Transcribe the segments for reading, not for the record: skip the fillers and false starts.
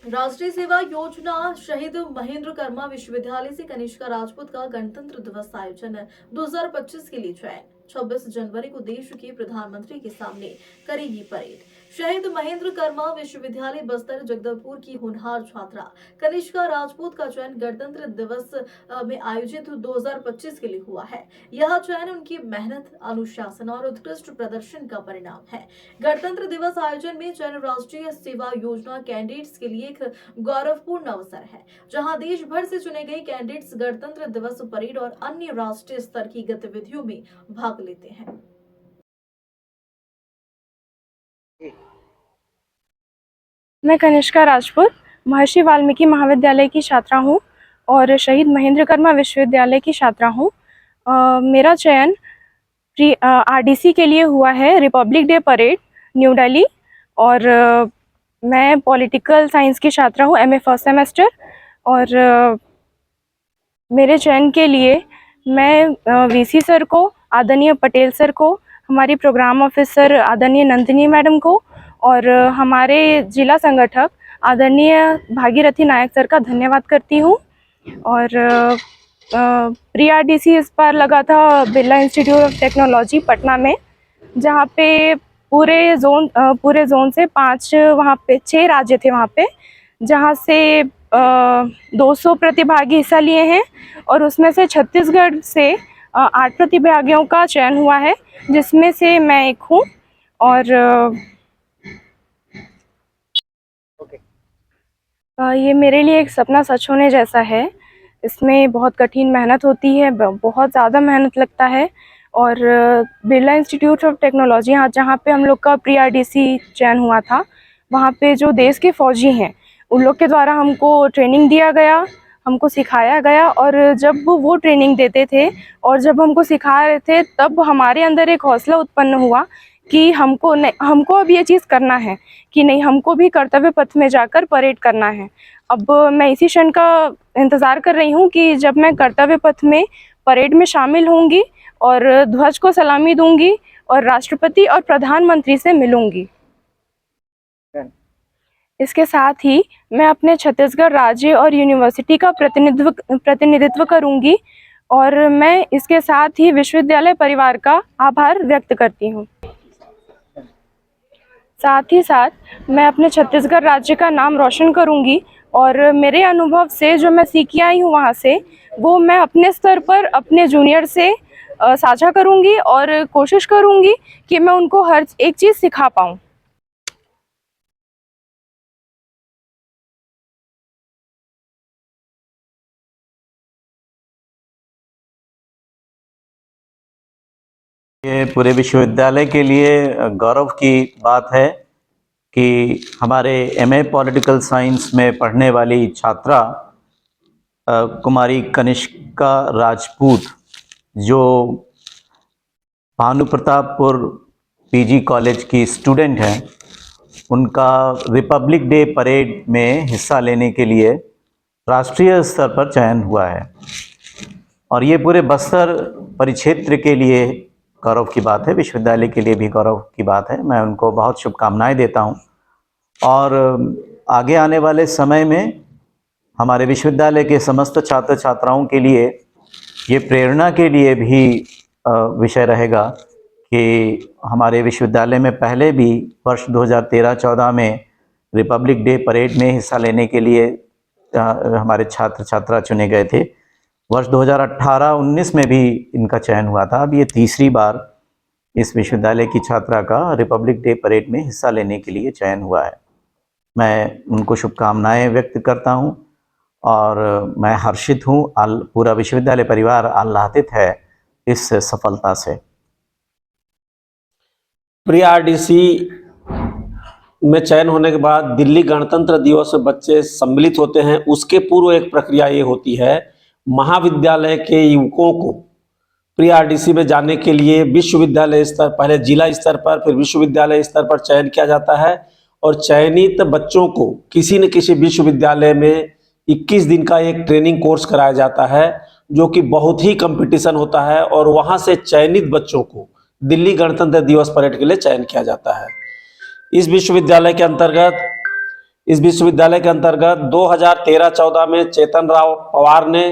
राष्ट्रीय सेवा योजना शहीद महेंद्र कर्मा विश्वविद्यालय से कनिष्का राजपूत का गणतंत्र दिवस आयोजन 2025 के लिए चयन 26 जनवरी को देश के प्रधानमंत्री के सामने करेगी परेड। शहीद महेंद्र कर्मा विश्वविद्यालय बस्तर जगदलपुर की होनहार छात्रा कनिष्का राजपूत का चयन गणतंत्र दिवस में आयोजित 2025 के लिए हुआ है। यह चयन उनकी मेहनत, अनुशासन और उत्कृष्ट प्रदर्शन का परिणाम है। गणतंत्र दिवस आयोजन में चयन राष्ट्रीय सेवा योजना कैंडिडेट्स के लिए एक गौरवपूर्ण अवसर है, जहां देश भर से चुने गए कैंडिडेट्स गणतंत्र दिवस परेड और अन्य राष्ट्रीय स्तर की गतिविधियों में भाग लेते हैं। मैं कनिष्का राजपूत महर्षि वाल्मीकि महाविद्यालय की छात्रा हूँ और शहीद महेंद्र कर्मा विश्वविद्यालय की छात्रा हूँ। मेरा चयन आरडीसी के लिए हुआ है, Republic day parade new Delhi. और मैं पॉलिटिकल साइंस की छात्रा हूँ, एमए फर्स्ट सेमेस्टर। और मेरे चयन के लिए मैं वीसी सर को, आदरणीय पटेल सर को, हमारी प्रोग्राम ऑफिसर आदरणीय नंदिनी मैडम को और हमारे जिला संगठक आदरणीय भागीरथी नायक सर का धन्यवाद करती हूँ। और प्री आरडीसी इस बार लगा था Birla institute of technology Patna में, जहाँ पे पूरे जोन से 6 राज्य थे वहाँ पे, जहाँ से 200 प्रतिभागी हिस्सा लिए हैं और उसमें से छत्तीसगढ़ से 8 प्रतिभागियों का चयन हुआ है, जिसमें से मैं एक हूँ। और ये मेरे लिए एक सपना सच होने जैसा है। इसमें बहुत कठिन मेहनत होती है, बहुत ज़्यादा मेहनत लगता है। और बिरला इंस्टीट्यूट ऑफ टेक्नोलॉजी जहाँ पे हम लोग का प्री आरडीसी चयन हुआ था, वहाँ पे जो देश के फौजी हैं उन लोग के द्वारा हमको ट्रेनिंग दिया गया, हमको सिखाया गया। और जब वो ट्रेनिंग देते थे और जब हमको सिखा रहे थे, तब हमारे अंदर एक हौसला उत्पन्न हुआ कि हमको अब ये चीज़ करना है, कि नहीं, हमको भी कर्तव्य पथ में जाकर परेड करना है। अब मैं इसी क्षण का इंतज़ार कर रही हूँ कि जब मैं कर्तव्य पथ में परेड में शामिल होंगी और ध्वज को सलामी दूंगी और राष्ट्रपति और प्रधानमंत्री से मिलूंगी। इसके साथ ही मैं अपने छत्तीसगढ़ राज्य और यूनिवर्सिटी का प्रतिनिधित्व करूंगी और मैं इसके साथ ही विश्वविद्यालय परिवार का आभार व्यक्त करती हूं। साथ ही साथ मैं अपने छत्तीसगढ़ राज्य का नाम रोशन करूंगी और मेरे अनुभव से जो मैं सीख के आई हूँ वहाँ से, वो मैं अपने स्तर पर अपने जूनियर से साझा करूंगी और कोशिश करूंगी कि मैं उनको हर एक चीज़ सिखा पाऊँ। ये पूरे विश्वविद्यालय के लिए गौरव की बात है कि हमारे एमए पॉलिटिकल साइंस में पढ़ने वाली छात्रा कुमारी कनिष्का राजपूत, जो भानु प्रतापपुर पीजी कॉलेज की स्टूडेंट हैं, उनका रिपब्लिक डे परेड में हिस्सा लेने के लिए राष्ट्रीय स्तर पर चयन हुआ है। और ये पूरे बस्तर परिक्षेत्र के लिए गौरव की बात है, विश्वविद्यालय के लिए भी गौरव की बात है। मैं उनको बहुत शुभकामनाएं देता हूं और आगे आने वाले समय में हमारे विश्वविद्यालय के समस्त छात्र छात्राओं के लिए ये प्रेरणा के लिए भी विषय रहेगा कि हमारे विश्वविद्यालय में पहले भी वर्ष 2013-14 में रिपब्लिक डे परेड में हिस्सा लेने के लिए हमारे छात्र छात्रा चुने गए थे। वर्ष 2018-19 में भी इनका चयन हुआ था। अब ये तीसरी बार इस विश्वविद्यालय की छात्रा का रिपब्लिक डे परेड में हिस्सा लेने के लिए चयन हुआ है। मैं उनको शुभकामनाएं व्यक्त करता हूं और मैं हर्षित हूं, पूरा विश्वविद्यालय परिवार आह्लादित है इस सफलता से। प्री आरडीसी में चयन होने के बाद दिल्ली गणतंत्र दिवस में बच्चे सम्मिलित होते हैं। उसके पूर्व एक प्रक्रिया ये होती है, महाविद्यालय के युवकों को प्री आरडीसी में जाने के लिए विश्वविद्यालय स्तर, पहले जिला स्तर पर फिर विश्वविद्यालय स्तर पर चयन किया जाता है और चयनित बच्चों को किसी न किसी विश्वविद्यालय में 21 दिन का एक ट्रेनिंग कोर्स कराया जाता है, जो कि बहुत ही कंपटीशन होता है। और वहाँ से चयनित बच्चों को दिल्ली गणतंत्र दिवस परेड के लिए चयन किया जाता है। इस विश्वविद्यालय के अंतर्गत इस विश्वविद्यालय के अंतर्गत 2013-14 में चेतन राव पवार ने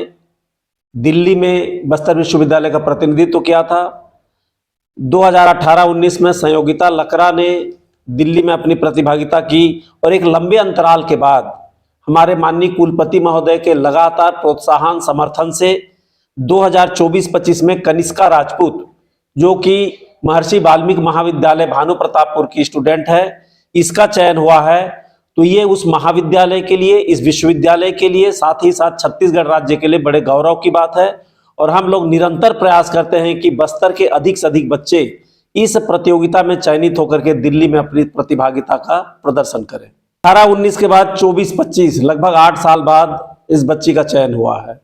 दिल्ली में बस्तर विश्वविद्यालय का प्रतिनिधित्व किया था। 2018-19 में संयोगिता लकड़ा ने दिल्ली में अपनी प्रतिभागिता की और एक लंबे अंतराल के बाद हमारे माननीय कुलपति महोदय के लगातार प्रोत्साहन समर्थन से 2024-25 में कनिष्का राजपूत, जो कि महर्षि वाल्मीकि महाविद्यालय भानु प्रतापपुर की स्टूडेंट है, इसका चयन हुआ है। तो ये उस महाविद्यालय के लिए, इस विश्वविद्यालय के लिए, साथ ही साथ छत्तीसगढ़ राज्य के लिए बड़े गौरव की बात है। और हम लोग निरंतर प्रयास करते हैं कि बस्तर के अधिक से अधिक बच्चे इस प्रतियोगिता में चयनित होकर के दिल्ली में अपनी प्रतिभागिता का प्रदर्शन करें। 18-19 के बाद 24-25 लगभग 8 साल बाद इस बच्ची का चयन हुआ है।